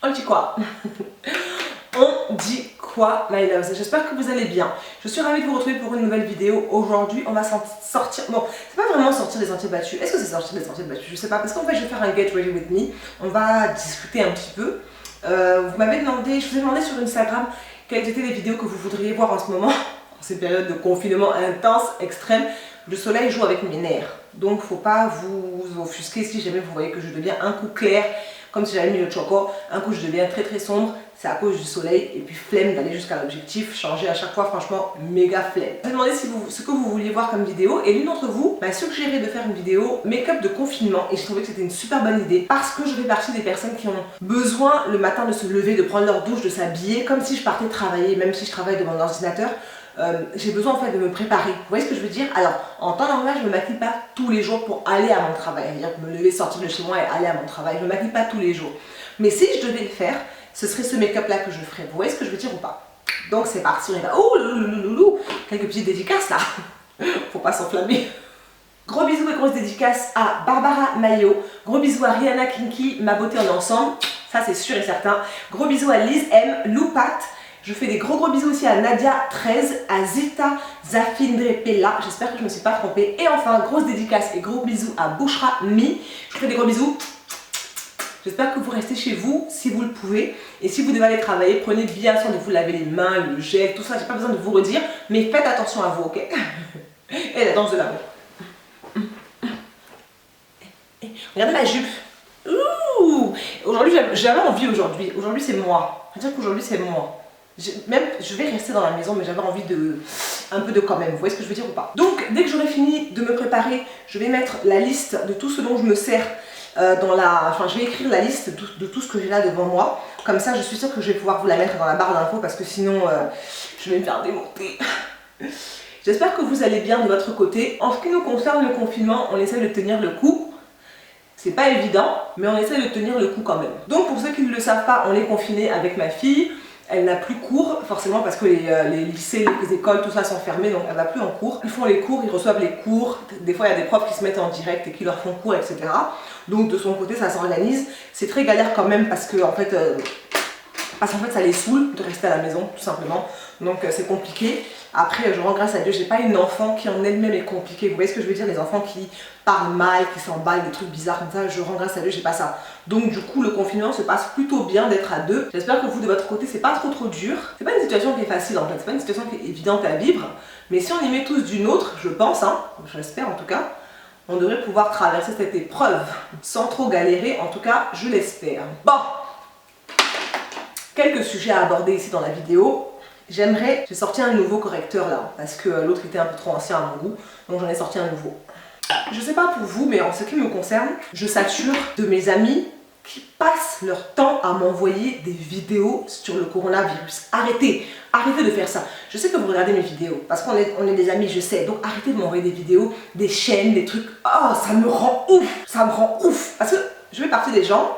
On dit quoi? On dit quoi, my loves? J'espère que vous allez bien. Je suis ravie de vous retrouver pour une nouvelle vidéo. Aujourd'hui, on va sortir... Bon, c'est pas vraiment sortir des sentiers battus. Est-ce que c'est sortir des sentiers battus? Je sais pas, parce qu'en fait, je vais faire un get ready with me. On va discuter un petit peu. Vous m'avez demandé, je vous ai demandé sur Instagram quelles étaient les vidéos que vous voudriez voir en ce moment. En ces périodes de confinement intense, extrême. Le soleil joue avec mes nerfs. Donc, faut pas vous offusquer si jamais vous voyez que je deviens un coup clair. Comme si j'avais mis le choco, un coup je deviens très très sombre, c'est à cause du soleil et puis flemme d'aller jusqu'à l'objectif, changer à chaque fois, franchement méga flemme. Je me demandé ce que vous vouliez voir comme vidéo et l'une d'entre vous m'a suggéré de faire une vidéo make-up de confinement et je trouvais que c'était une super bonne idée parce que je fais partie des personnes qui ont besoin le matin de se lever, de prendre leur douche, de s'habiller comme si je partais travailler, même si je travaille devant mon ordinateur. J'ai besoin en fait de me préparer. Vous voyez ce que je veux dire? Alors, en temps normal, je ne me maquille pas tous les jours pour aller à mon travail. C'est-à-dire me lever, sortir de chez moi et aller à mon travail. Je ne me maquille pas tous les jours. Mais si je devais le faire, ce serait ce make-up là que je ferais. Vous voyez ce que je veux dire ou pas? Donc c'est parti, on y va. Oh louloulou, quelques petites dédicaces là. Faut pas s'enflammer. Gros bisous et grosses dédicaces à Barbara Maillot. Gros bisous à Rihanna Kinky, ma beauté en ensemble. Ça c'est sûr et certain. Gros bisous à Liz M, Loupat. Je fais des gros bisous aussi à Nadia13, à Zita Zafindre Pella, j'espère que je ne me suis pas trompée. Et enfin, grosse dédicace et gros bisous à Bouchra Mi. Je vous fais des gros bisous. J'espère que vous restez chez vous si vous le pouvez. Et si vous devez aller travailler, prenez bien soin de vous laver les mains, le gel, tout ça. J'ai pas besoin de vous redire, mais faites attention à vous, ok? Et la danse de l'amour. Regardez ma jupe. Ouh! Aujourd'hui, j'avais envie aujourd'hui. Aujourd'hui, c'est moi. Je veux dire qu'aujourd'hui, c'est moi. Je vais rester dans la maison, mais j'avais envie de un peu de quand même, vous voyez ce que je veux dire ou pas? Donc dès que j'aurai fini de me préparer, je vais mettre la liste de tout ce dont je me sers je vais écrire la liste de tout ce que j'ai là devant moi. Comme ça, je suis sûre que je vais pouvoir vous la mettre dans la barre d'infos parce que sinon, je vais me faire démonter. J'espère que vous allez bien de votre côté. En ce qui nous concerne, le confinement, on essaie de tenir le coup. C'est pas évident, mais on essaie de tenir le coup quand même. Donc pour ceux qui ne le savent pas, on est confinés avec ma fille. Elle n'a plus cours, forcément parce que les lycées, les écoles, tout ça sont fermés, donc elle va plus en cours. Ils font les cours, ils reçoivent les cours. Des fois, il y a des profs qui se mettent en direct et qui leur font cours, etc. Donc de son côté, ça s'organise. C'est très galère quand même parce que en fait, ça les saoule de rester à la maison, tout simplement. Donc c'est compliqué. Après, je rends grâce à Dieu, j'ai pas une enfant qui en elle-même est compliquée. Vous voyez ce que je veux dire? Les enfants qui parlent mal, qui s'emballent, des trucs bizarres comme ça, je rends grâce à Dieu, j'ai pas ça. Donc du coup, le confinement se passe plutôt bien d'être à deux. J'espère que vous, de votre côté, c'est pas trop dur. C'est pas une situation qui est facile en fait, c'est pas une situation qui est évidente à vivre. Mais si on y met tous du nôtre, je pense, hein, j'espère en tout cas, on devrait pouvoir traverser cette épreuve sans trop galérer, en tout cas, je l'espère. Bon, quelques sujets à aborder ici dans la vidéo. J'ai sorti un nouveau correcteur là, parce que l'autre était un peu trop ancien à mon goût, donc j'en ai sorti un nouveau. Je sais pas pour vous, mais en ce qui me concerne, je sature de mes amis qui passent leur temps à m'envoyer des vidéos sur le coronavirus. Arrêtez de faire ça. Je sais que vous regardez mes vidéos, parce qu'on est des amis, je sais, donc arrêtez de m'envoyer des vidéos, des chaînes, des trucs. Oh, ça me rend ouf, parce que je fais partie des gens.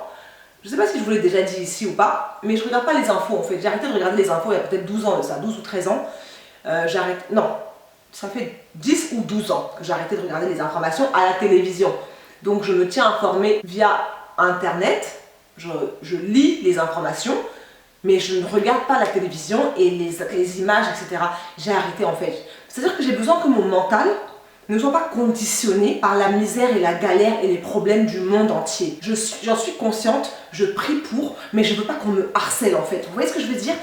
Je sais pas si je vous l'ai déjà dit ici ou pas, mais je regarde pas les infos en fait. J'ai arrêté de regarder les infos il y a peut-être 12 ans de ça, 12 ou 13 ans. Non, ça fait 10 ou 12 ans que j'ai arrêté de regarder les informations à la télévision. Donc je me tiens informée via internet, je lis les informations, mais je ne regarde pas la télévision et les images, etc. J'ai arrêté en fait. C'est-à-dire que j'ai besoin que mon mental ne soient pas conditionnés par la misère et la galère et les problèmes du monde entier. J'en suis consciente, je prie pour, mais je ne veux pas qu'on me harcèle en fait. Vous voyez ce que je veux dire?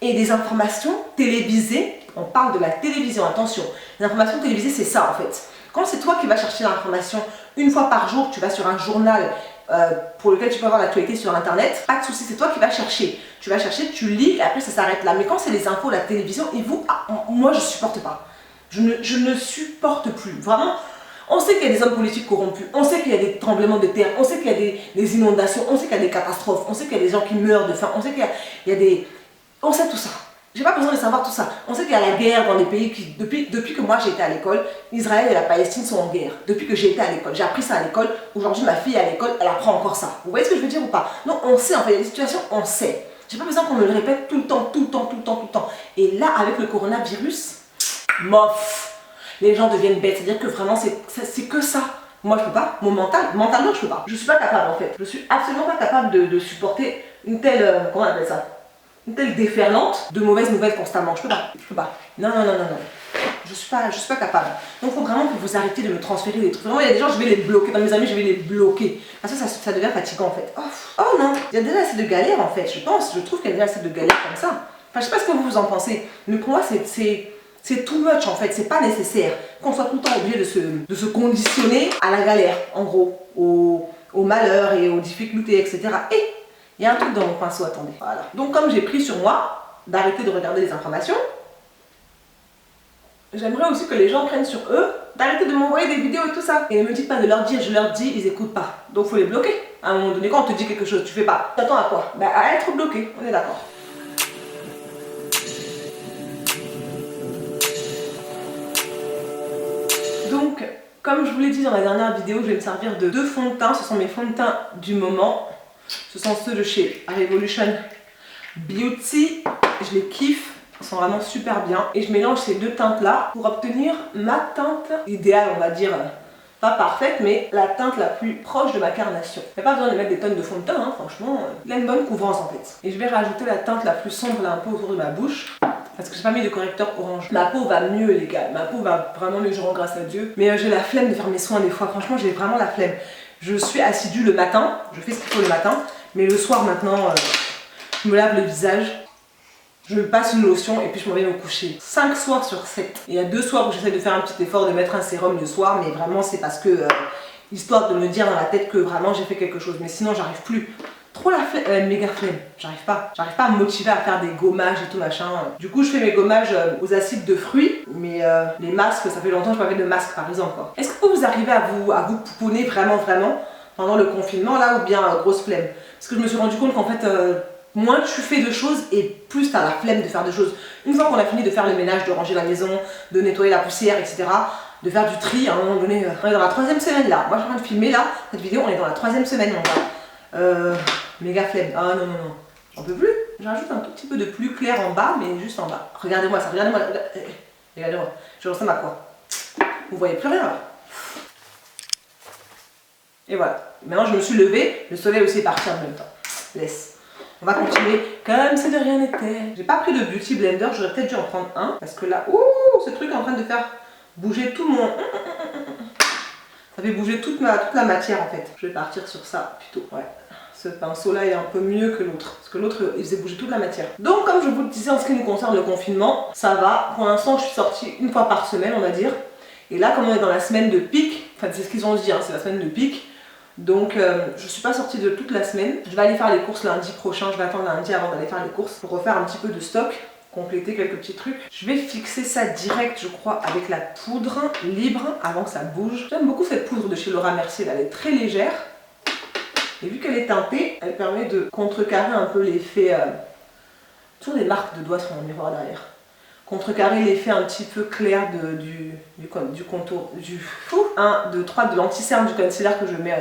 Et des informations télévisées, on parle de la télévision, attention. Les informations télévisées, c'est ça en fait. Quand c'est toi qui vas chercher l'information une fois par jour, tu vas sur un journal pour lequel tu peux avoir l'actualité sur internet, pas de souci, c'est toi qui vas chercher. Tu vas chercher, tu lis et après ça s'arrête là. Mais quand c'est les infos, la télévision, et vous, moi je supporte pas. Je ne supporte plus. Vraiment, on sait qu'il y a des hommes politiques corrompus, on sait qu'il y a des tremblements de terre, on sait qu'il y a des inondations, on sait qu'il y a des catastrophes, on sait qu'il y a des gens qui meurent de faim, on sait qu'il y a des... On sait tout ça. J'ai pas besoin de savoir tout ça. On sait qu'il y a la guerre dans les pays qui... Depuis que moi j'ai été à l'école, Israël et la Palestine sont en guerre. Depuis que j'ai été à l'école, j'ai appris ça à l'école. Aujourd'hui, ma fille est à l'école, elle apprend encore ça. Vous voyez ce que je veux dire ou pas? Non, on sait, en fait, il y a des situations, on sait. J'ai pas besoin qu'on me le répète tout le temps. Et là, avec le coronavirus... Mof, les gens deviennent bêtes, c'est-à-dire que vraiment c'est que ça, Moi je peux pas, mentalement je peux pas. Je suis pas capable en fait. Je suis absolument pas capable de supporter une telle, comment on appelle ça? Une telle déferlante de mauvaises nouvelles constamment. Je peux pas, je peux pas. Non, non, non, non, non. Je suis pas capable. Donc il faut vraiment que vous arrêtiez de me transférer des trucs. Vraiment, il y a des gens, je vais les bloquer. Dans mes amis, je vais les bloquer. Parce que ça devient fatigant en fait. Oh non, il y a déjà assez de galères en fait. Je trouve qu'il y a déjà assez de galères comme ça. Enfin, je sais pas ce que vous en pensez. Mais pour moi, c'est too much en fait. C'est pas nécessaire qu'on soit tout le temps obligé de se conditionner à la galère, en gros, au malheur et aux difficultés, etc. Et il y a un truc dans mon pinceau, attendez. Voilà. Donc comme j'ai pris sur moi d'arrêter de regarder les informations, j'aimerais aussi que les gens prennent sur eux d'arrêter de m'envoyer des vidéos et tout ça. Et ne me dites pas de leur dire, je leur dis, ils écoutent pas. Donc faut les bloquer. À un moment donné, quand on te dit quelque chose, tu fais pas. T'attends à quoi? Bah à être bloqué, on est d'accord. Donc, comme je vous l'ai dit dans la dernière vidéo, je vais me servir de 2 fonds de teint. Ce sont mes fonds de teint du moment. Ce sont ceux de chez Revolution Beauty. Je les kiffe. Ils sont vraiment super bien. Et je mélange ces 2 teintes-là pour obtenir ma teinte idéale, on va dire. Pas parfaite, mais la teinte la plus proche de ma carnation. Il n'y a pas besoin de mettre des tonnes de fond de teint, hein, franchement. Il a une bonne couvrance en fait. Et je vais rajouter la teinte la plus sombre là un peu autour de ma bouche. Parce que j'ai pas mis de correcteur orange. Ma peau va mieux les gars, ma peau va vraiment mieux, je rends grâce à Dieu. Mais j'ai la flemme de faire mes soins des fois, franchement j'ai vraiment la flemme. Je suis assidue le matin, je fais ce qu'il faut le matin. Mais le soir maintenant, je me lave le visage. Je me passe une lotion et puis je m'en vais me coucher. 5 soirs sur 7. Et il y a 2 soirs où j'essaie de faire un petit effort de mettre un sérum le soir. Mais vraiment c'est parce que, histoire de me dire dans la tête que vraiment j'ai fait quelque chose. Mais sinon j'arrive plus. Trop la flemme, méga flemme, j'arrive pas à me motiver à faire des gommages et tout machin. Du coup je fais mes gommages aux acides de fruits, mais les masques, ça fait longtemps que je n'ai pas fait de masque par exemple. Est-ce que vous arrivez à vous pouponner vraiment pendant le confinement là ou bien grosse flemme? Parce que je me suis rendu compte qu'en fait moins tu fais de choses et plus tu as la flemme de faire de choses. Une fois qu'on a fini de faire le ménage, de ranger la maison, de nettoyer la poussière, etc., de faire du tri, à un moment donné, on est dans la 3e semaine là. Moi je suis en train de filmer là, cette vidéo, on est dans la 3e semaine mon gars. Méga flemme. Ah non, non, non. J'en peux plus. J'ajoute un tout petit peu de plus clair en bas, mais juste en bas. Regardez-moi ça, regardez-moi. Regardez-moi. Je ressemble à quoi? Vous voyez plus rien là. Et voilà. Maintenant je me suis levée, le soleil aussi est parti en même temps. Laisse. On va continuer comme si de rien n'était. J'ai pas pris de beauty blender, j'aurais peut-être dû en prendre un. Parce que là, ouh, ce truc est en train de faire bouger tout mon... Ça fait bouger toute la matière en fait. Je vais partir sur ça plutôt. Ouais. Ce pinceau là est un peu mieux que l'autre. Parce que l'autre il faisait bouger toute la matière. Donc comme je vous le disais en ce qui nous concerne le confinement, ça va. Pour l'instant je suis sortie 1 fois par semaine on va dire. Et là comme on est dans la semaine de pic, enfin c'est ce qu'ils ont dit, hein, c'est la semaine de pic. Donc je suis pas sortie de toute la semaine. Je vais aller faire les courses lundi prochain. Je vais attendre lundi avant d'aller faire les courses pour refaire un petit peu de stock. Compléter quelques petits trucs. Je vais fixer ça direct je crois avec la poudre libre avant que ça bouge. J'aime beaucoup cette poudre de chez Laura Mercier, elle est très légère. Et vu qu'elle est teintée, elle permet de contrecarrer un peu l'effet... toujours des marques de doigts sur mon miroir derrière. Contrecarrer l'effet un petit peu clair du contour, du 1, 2, 3 de l'anti-cerne du concealer que je mets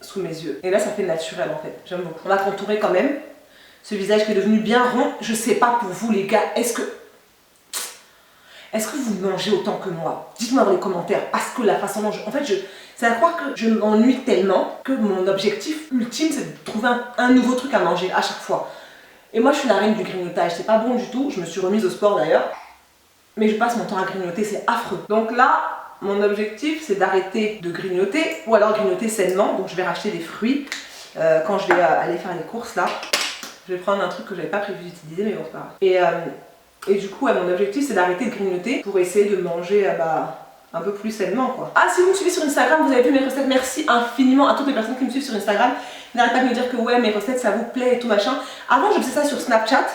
sous mes yeux. Et là ça fait naturel en fait, j'aime beaucoup. On va contourer quand même ce visage qui est devenu bien rond. Je sais pas pour vous les gars, est-ce que vous mangez autant que moi? Dites-moi dans les commentaires, parce que la façon dont en fait, c'est à croire que je m'ennuie tellement que mon objectif ultime, c'est de trouver un nouveau truc à manger à chaque fois. Et moi, je suis la reine du grignotage, c'est pas bon du tout. Je me suis remise au sport d'ailleurs. Mais je passe mon temps à grignoter, c'est affreux. Donc là, mon objectif, c'est d'arrêter de grignoter, ou alors grignoter sainement. Donc je vais racheter des fruits quand je vais aller faire les courses là. Je vais prendre un truc que j'avais pas prévu d'utiliser, mais bon, c'est pas grave. Et du coup, mon objectif, c'est d'arrêter de grignoter pour essayer de manger un peu plus sainement, quoi. Ah, si vous me suivez sur Instagram, vous avez vu mes recettes. Merci infiniment à toutes les personnes qui me suivent sur Instagram. N'arrêtez pas de me dire que ouais, mes recettes, ça vous plaît et tout machin. Avant, je faisais ça sur Snapchat.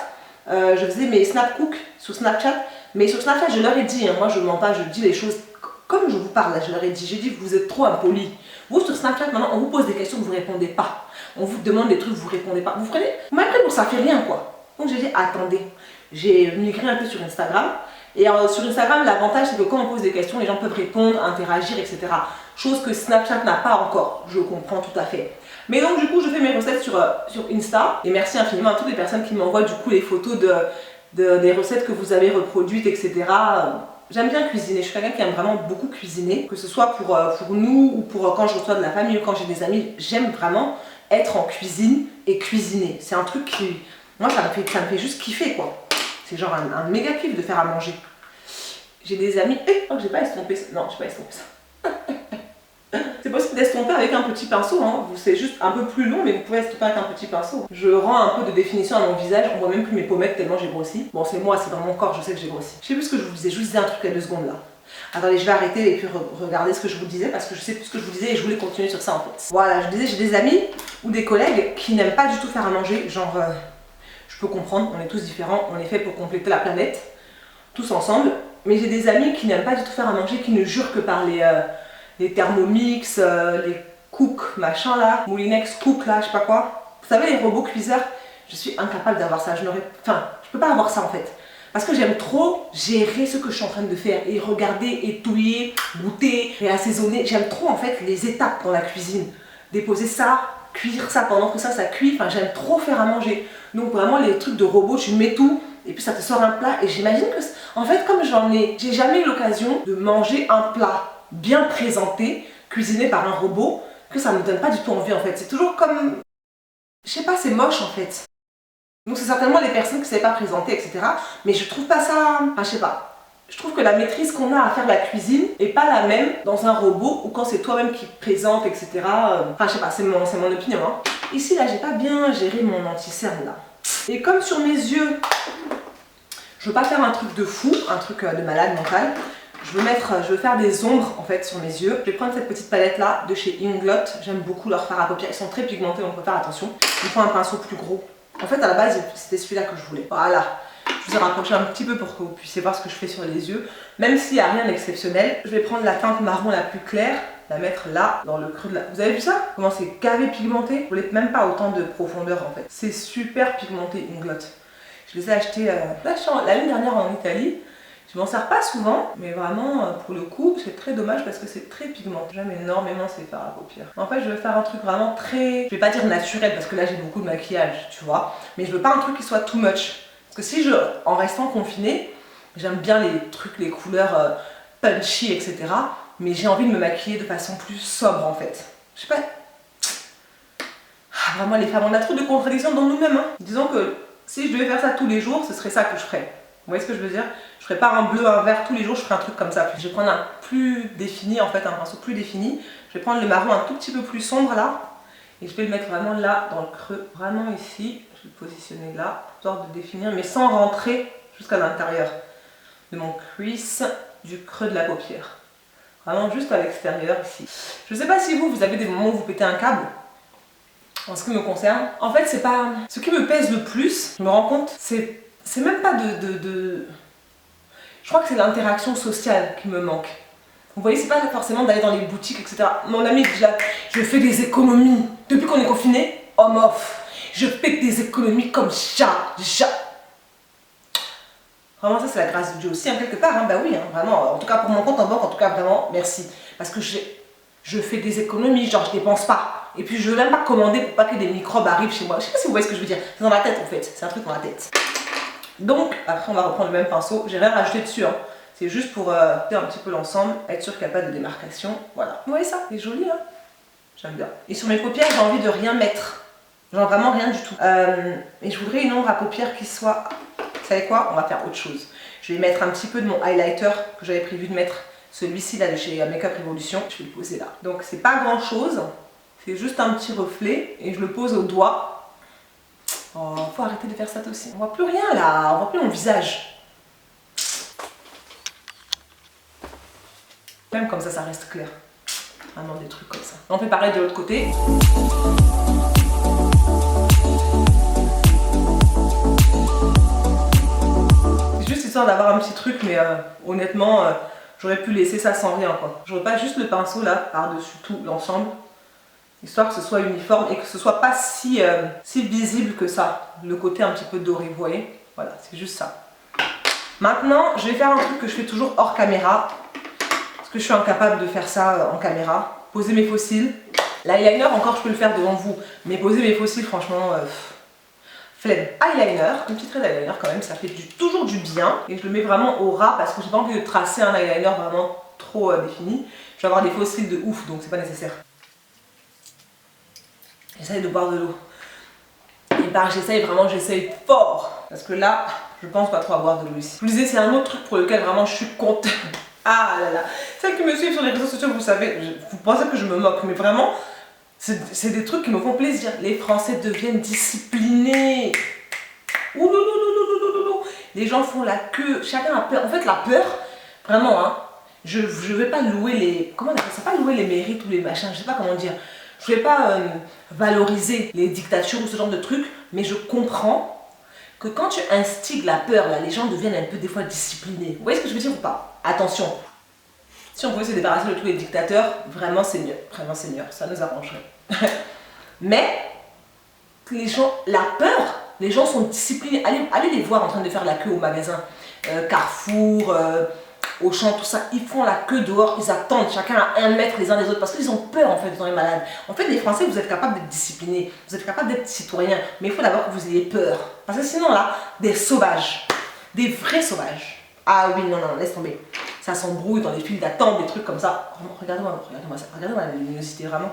Je faisais mes snap cook sur Snapchat. Mais sur Snapchat, je leur ai dit, hein, moi je mens pas, je dis les choses comme je vous parle là. Je leur ai dit, j'ai dit, vous êtes trop impolis. Vous, sur Snapchat, maintenant, on vous pose des questions, vous ne répondez pas. On vous demande des trucs, vous ne répondez pas. Vous m'avez pris pour ça, fait rien, quoi. Donc j'ai dit, attendez. J'ai migré un peu sur Instagram. Et sur Instagram, l'avantage, c'est que quand on pose des questions, les gens peuvent répondre, interagir, etc. Chose que Snapchat n'a pas encore. Je comprends tout à fait. Mais donc, du coup, je fais mes recettes sur Insta. Et merci infiniment à toutes les personnes qui m'envoient, du coup, les photos des recettes que vous avez reproduites, etc. J'aime bien cuisiner, je suis quelqu'un qui aime vraiment beaucoup cuisiner, que ce soit pour nous ou pour quand je reçois de la famille ou quand j'ai des amis. J'aime vraiment être en cuisine et cuisiner. C'est un truc qui, moi ça me fait juste kiffer quoi. C'est genre un méga kiff de faire à manger. J'ai des amis, oh j'ai pas estompé ça, non j'ai pas estompé ça. C'est possible d'estomper avec un petit pinceau, hein. C'est juste un peu plus long mais vous pouvez estomper avec un petit pinceau. Je rends un peu de définition à mon visage, on voit même plus mes pommettes tellement j'ai grossi. Bon c'est moi, c'est dans mon corps, je sais que j'ai grossi. Je sais plus ce que je vous disais un truc il y a 2 secondes là. Attendez, je vais arrêter et puis regarder ce que je vous disais parce que je sais plus ce que je vous disais et je voulais continuer sur ça en fait. Voilà, je disais j'ai des amis ou des collègues qui n'aiment pas du tout faire à manger, genre je peux comprendre, on est tous différents, on est fait pour compléter la planète, tous ensemble. Mais j'ai des amis qui n'aiment pas du tout faire à manger, qui ne jurent que par les Thermomix, les Cook, machin là, Moulinex Cook là, je sais pas quoi. Vous savez les robots cuiseurs, je suis incapable d'avoir ça, je peux pas avoir ça en fait. Parce que j'aime trop gérer ce que je suis en train de faire et regarder, étouiller, goûter, réassaisonner. J'aime trop en fait les étapes dans la cuisine. Déposer ça, cuire ça pendant que ça cuit, enfin j'aime trop faire à manger. Donc vraiment les trucs de robot, tu mets tout et puis ça te sort un plat et j'imagine que, en fait comme j'ai jamais eu l'occasion de manger un plat bien présenté, cuisiné par un robot, que ça me donne pas du tout envie en fait. C'est toujours comme, je sais pas, c'est moche en fait. Donc c'est certainement les personnes qui ne savent pas présenter, etc. Mais je trouve pas ça, enfin je sais pas. Je trouve que la maîtrise qu'on a à faire la cuisine est pas la même dans un robot ou quand c'est toi-même qui présente, etc. Enfin je sais pas, c'est mon opinion. Hein. Ici là, j'ai pas bien géré mon anti-cerne là. Et comme sur mes yeux, je veux pas faire un truc de fou, un truc de malade mental. Je veux faire des ombres en fait sur mes yeux. Je vais prendre cette petite palette là de chez Inglot. J'aime beaucoup leur fard à paupières. Ils sont très pigmentés, donc faut faire attention. Il faut un pinceau plus gros. En fait à la base c'était celui-là que je voulais. Voilà. Je vous ai rapproché un petit peu pour que vous puissiez voir ce que je fais sur les yeux. Même s'il n'y a rien d'exceptionnel. Je vais prendre la teinte marron la plus claire. La mettre là, dans le creux de la... Vous avez vu ça? Comment c'est gavé pigmenté? Vous voulez même pas autant de profondeur en fait. C'est super pigmenté Inglot. Je les ai achetés l'année dernière en Italie. Je m'en sers pas souvent, mais vraiment pour le coup c'est très dommage parce que c'est très pigmenté. J'aime énormément ces fards à paupières. En fait je veux faire un truc vraiment très, je vais pas dire naturel parce que là j'ai beaucoup de maquillage, tu vois. Mais je veux pas un truc qui soit too much. Parce que si en restant confinée, j'aime bien les trucs, les couleurs punchy, etc. Mais j'ai envie de me maquiller de façon plus sobre en fait. Je sais pas. Vraiment les femmes, on a trop de contradictions dans nous-mêmes. Hein. Disons que si je devais faire ça tous les jours, ce serait ça que je ferais. Vous voyez ce que je veux dire? Je ferais pas un bleu, un vert tous les jours, je ferais un truc comme ça. Je vais prendre un plus défini, en fait un pinceau plus défini. Je vais prendre le marron un tout petit peu plus sombre là. Et je vais le mettre vraiment là, dans le creux, vraiment ici. Je vais le positionner là, histoire de définir, mais sans rentrer jusqu'à l'intérieur de mon crease, du creux de la paupière. Vraiment juste à l'extérieur ici. Je sais pas si vous avez des moments où vous pétez un câble. En ce qui me concerne, en fait c'est pas... Ce qui me pèse le plus, je me rends compte, c'est même pas je crois que c'est l'interaction sociale qui me manque. Vous voyez, c'est pas forcément d'aller dans les boutiques, etc. Mon ami déjà, je fais des économies. Depuis qu'on est confiné, on off. Je fais des économies comme ça. Vraiment, ça c'est la grâce de Dieu aussi, hein, quelque part. Hein, bah oui, hein, vraiment. En tout cas pour mon compte en banque, en tout cas vraiment, merci. Parce que je fais des économies, genre je dépense pas. Et puis je veux même pas commander pour pas que des microbes arrivent chez moi. Je sais pas si vous voyez ce que je veux dire. C'est dans la tête en fait, c'est un truc dans la tête. Donc, après on va reprendre le même pinceau, j'ai rien rajouté dessus, hein. C'est juste pour faire un petit peu l'ensemble, être sûr qu'il n'y a pas de démarcation, voilà. Vous voyez ça? C'est joli, hein? J'aime bien. Et sur mes paupières, j'ai envie de rien mettre, genre vraiment rien du tout. Et je voudrais une ombre à paupières qui soit, vous savez quoi? On va faire autre chose. Je vais mettre un petit peu de mon highlighter que j'avais prévu de mettre, celui-ci là de chez Makeup Revolution, je vais le poser là. Donc c'est pas grand chose, c'est juste un petit reflet et je le pose au doigt. Oh, faut arrêter de faire ça aussi. On voit plus rien là, on voit plus mon visage. Même comme ça reste clair. Vraiment des trucs comme ça. On fait pareil de l'autre côté. C'est juste histoire d'avoir un petit truc, mais honnêtement, j'aurais pu laisser ça sans rien quoi. Je veux pas juste le pinceau là, par-dessus tout l'ensemble. Histoire que ce soit uniforme et que ce soit pas si visible que ça. Le côté un petit peu doré, vous voyez? Voilà, c'est juste ça. Maintenant, je vais faire un truc que je fais toujours hors caméra. Parce que je suis incapable de faire ça en caméra. Poser mes faux cils. L'eyeliner, encore, je peux le faire devant vous. Mais poser mes faux cils, franchement, flemme. Eyeliner, un petit trait d'eyeliner quand même, ça fait toujours du bien. Et je le mets vraiment au ras parce que j'ai pas envie de tracer un eyeliner vraiment trop défini. Je vais avoir des faux cils de ouf, donc c'est pas nécessaire. J'essaye de boire de l'eau. Et par j'essaye fort. Parce que là, je pense pas trop à boire de l'eau ici. Je vous disais, c'est un autre truc pour lequel vraiment je suis contente. Ah là là. Celles qui me suivent sur les réseaux sociaux, vous savez, vous pensez que je me moque, mais vraiment, c'est des trucs qui me font plaisir. Les Français deviennent disciplinés. Oulouloulouloulouloulou. Les gens font la queue, chacun a peur. En fait, la peur, vraiment, hein, je vais pas louer les... Comment on appelle ça? Pas louer les mérites ou les machins, je sais pas comment dire. Je vais pas valoriser les dictatures ou ce genre de trucs, mais je comprends que quand tu instigues la peur, là, les gens deviennent un peu des fois disciplinés. Vous voyez ce que je veux dire ou pas? Attention. Si on pouvait se débarrasser de tous les dictateurs, vraiment c'est mieux. Vraiment c'est mieux, ça nous arrangerait. Mais, les gens, la peur, les gens sont disciplinés. Allez les voir en train de faire la queue au magasin. Carrefour, Auchan, tout ça. Ils font la queue dehors, ils attendent chacun à 1 mètre les uns des autres parce qu'ils ont peur en fait dans les malades. En fait, les Français, vous êtes capables d'être disciplinés, vous êtes capables d'être citoyens. Mais il faut d'abord que vous ayez peur. Parce que sinon là, des sauvages, des vrais sauvages. Ah oui, non, non, laisse tomber. Ça s'embrouille dans les files d'attente, des trucs comme ça. Regardez-moi ça, regardez-moi la luminosité, vraiment.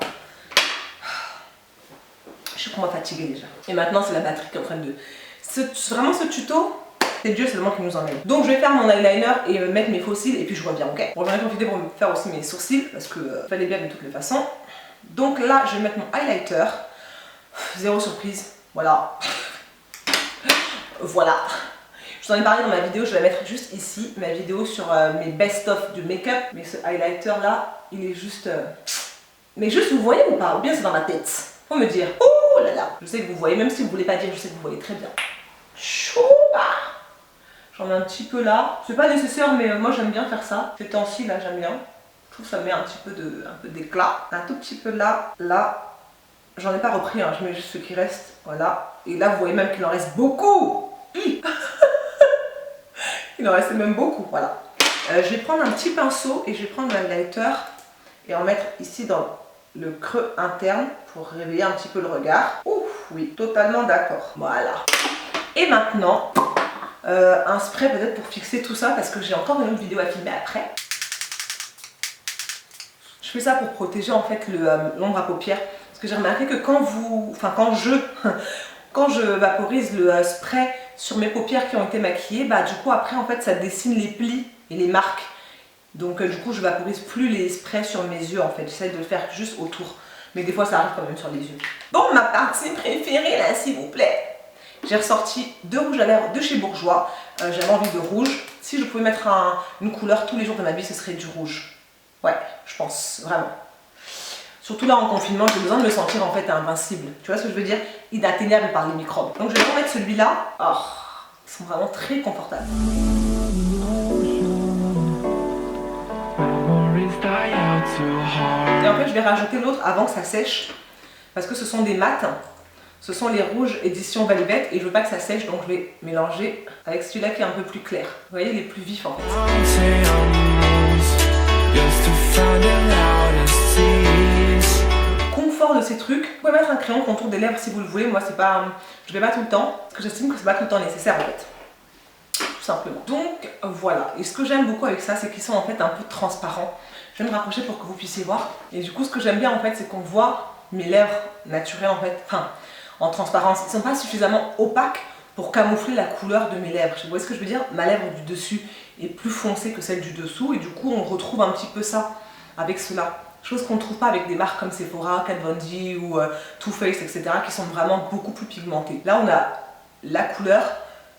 Je suis complètement fatiguée déjà. Et maintenant, c'est la batterie qui est en train de... Vraiment, ce tuto, c'est Dieu seulement qui nous emmène. Donc, je vais faire mon eyeliner et mettre mes faux cils et puis je reviens, ok? Bon, j'en ai profité pour me faire aussi mes sourcils parce que fallait bien de toutes les façons. Donc là, je vais mettre mon highlighter. Zéro surprise. Voilà. Voilà. Je vous en ai parlé dans ma vidéo, je vais la mettre juste ici. Ma vidéo sur mes best-of du make-up. Mais ce highlighter là, il est juste... Mais juste, vous voyez ou pas? Ou bien c'est dans ma tête? Faut me dire. Oh là là. Je sais que vous voyez, même si vous voulez pas dire, je sais que vous voyez très bien. Chouba. J'en mets un petit peu là. C'est pas nécessaire, mais moi j'aime bien faire ça. Ces temps-ci là, j'aime bien. Je trouve que ça met un petit peu d'éclat. Un tout petit peu là, là. J'en ai pas repris, hein. Je mets juste ce qui reste. Voilà. Et là, vous voyez même qu'il en reste beaucoup. Il en reste même beaucoup, voilà. Je vais prendre un petit pinceau et je vais prendre l'highlighter et en mettre ici dans le creux interne pour réveiller un petit peu le regard. Ouf, oui, totalement d'accord. Voilà. Et maintenant, un spray peut-être pour fixer tout ça parce que j'ai encore une autre vidéo à filmer après. Je fais ça pour protéger en fait l'ombre à paupières parce que j'ai remarqué que quand je vaporise le spray sur mes paupières qui ont été maquillées, bah du coup après en fait ça dessine les plis et les marques. Donc du coup je vaporise plus les sprays sur mes yeux en fait, j'essaie de le faire juste autour. Mais des fois ça arrive quand même sur les yeux. Bon, ma partie préférée là s'il vous plaît. J'ai ressorti 2 rouges à lèvres de chez Bourjois. J'avais envie de rouge. Si je pouvais mettre une couleur tous les jours de ma vie, ce serait du rouge. Ouais, je pense, vraiment. Surtout là en confinement, j'ai besoin de me sentir en fait invincible. Tu vois ce que je veux dire? Inatteignable par les microbes. Donc je vais remettre celui-là. Oh, ils sont vraiment très confortables. Et en fait je vais rajouter l'autre avant que ça sèche. Parce que ce sont des mats. Ce sont les rouges édition Valibet et je veux pas que ça sèche, donc je vais mélanger avec celui-là qui est un peu plus clair. Vous voyez, il est plus vif en fait. Confort de ces trucs. Vous pouvez mettre un crayon contour des lèvres si vous le voulez. Moi, c'est pas, je vais pas tout le temps parce que j'estime que c'est pas tout le temps nécessaire en fait. Tout simplement. Donc voilà. Et ce que j'aime beaucoup avec ça, c'est qu'ils sont en fait un peu transparents. Je vais me rapprocher pour que vous puissiez voir. Et du coup, ce que j'aime bien en fait, c'est qu'on voit mes lèvres naturelles en fait. Enfin, en transparence. Ils sont pas suffisamment opaques pour camoufler la couleur de mes lèvres. Vous voyez ce que je veux dire? Ma lèvre du dessus est plus foncée que celle du dessous et du coup on retrouve un petit peu ça avec cela. Chose qu'on ne trouve pas avec des marques comme Sephora, Kat Von D ou Too Faced, etc. qui sont vraiment beaucoup plus pigmentées. Là on a la couleur,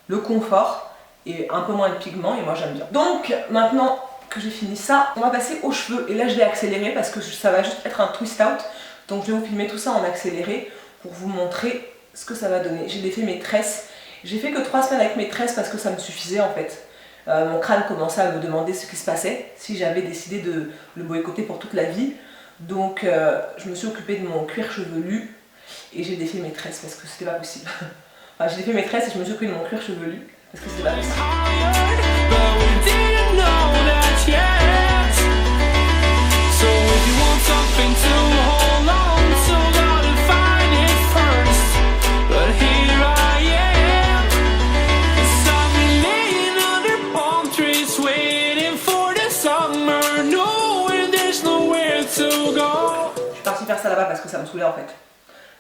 le confort et un peu moins de pigment et moi j'aime bien. Donc maintenant que j'ai fini ça, on va passer aux cheveux et là je vais accélérer parce que ça va juste être un twist out. Donc je vais vous filmer tout ça en accéléré pour vous montrer ce que ça va donner. J'ai défait mes tresses. J'ai fait que 3 semaines avec mes tresses parce que ça me suffisait en fait. Mon crâne commençait à me demander ce qui se passait, si j'avais décidé de le boycotter pour toute la vie. Donc je me suis occupée de mon cuir chevelu et j'ai défait mes tresses parce que c'était pas possible. Enfin, j'ai défait mes tresses et je me suis occupée de mon cuir chevelu parce que c'était pas possible. But here I am. ça là-bas parce que ça me saoulait en fait.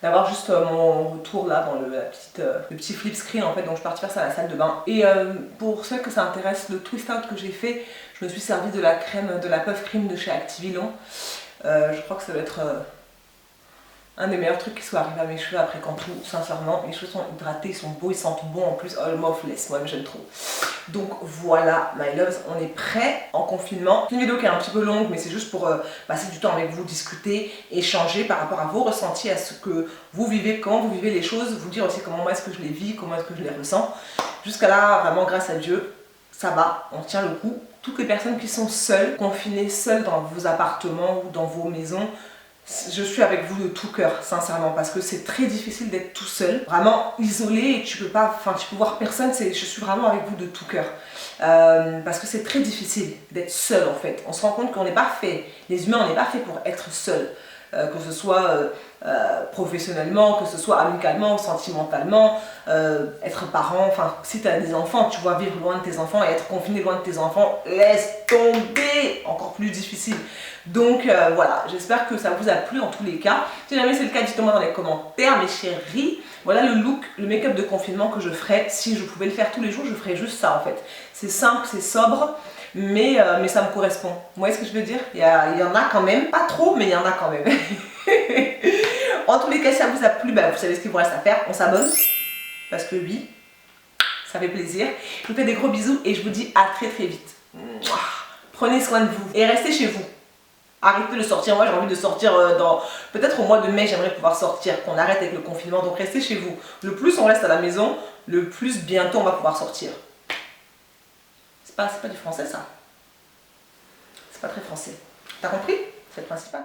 D'avoir juste mon retour là dans le petit flip screen en fait, donc je suis partie faire ça à la salle de bain. Et pour ceux que ça intéresse, le twist out que j'ai fait, je me suis servi de la crème, de la Puff Cream de chez Activilon. Je crois que ça doit être un des meilleurs trucs qui soit arrivé à mes cheveux après quand tout, sincèrement. Mes cheveux sont hydratés, ils sont beaux, ils sentent bon en plus. Oh, le mouth-less, moi j'aime trop. Donc voilà, my loves, on est prêts en confinement. C'est une vidéo qui est un petit peu longue, mais c'est juste pour passer du temps avec vous, discuter, échanger par rapport à vos ressentis, à ce que vous vivez, comment vous vivez les choses, vous dire aussi comment moi est-ce que je les vis, comment est-ce que je les ressens. Jusqu'à là, vraiment grâce à Dieu, ça va, on tient le coup. Toutes les personnes qui sont seules, confinées seules dans vos appartements ou dans vos maisons, je suis avec vous de tout cœur, sincèrement, parce que c'est très difficile d'être tout seul, vraiment isolé et tu peux voir personne. Je suis vraiment avec vous de tout cœur, parce que c'est très difficile d'être seul en fait. On se rend compte qu'on n'est pas fait, les humains on n'est pas fait pour être seul, que ce soit professionnellement, que ce soit amicalement, sentimentalement, être parent, enfin si tu as des enfants, tu vois, vivre loin de tes enfants et être confiné loin de tes enfants, laisse tomber, encore plus difficile. Donc voilà, j'espère que ça vous a plu en tous les cas. Si jamais c'est le cas, dites-moi dans les commentaires, mes chéris. Voilà le look, le make-up de confinement que je ferais. Si je pouvais le faire tous les jours, je ferais juste ça en fait. C'est simple, c'est sobre, mais ça me correspond. Vous voyez ce que je veux dire? Il y en a quand même, pas trop, mais il y en a quand même. En tous les cas, si ça vous a plu, vous savez ce qu'il vous reste à faire. On s'abonne, parce que oui, ça fait plaisir. Je vous fais des gros bisous et je vous dis à très très vite. Prenez soin de vous et restez chez vous. Arrêtez de sortir. Moi j'ai envie de sortir peut-être au mois de mai, j'aimerais pouvoir sortir, qu'on arrête avec le confinement, donc restez chez vous. Le plus on reste à la maison, le plus bientôt on va pouvoir sortir. C'est pas du français ça. C'est pas très français. T'as compris? C'est le principal.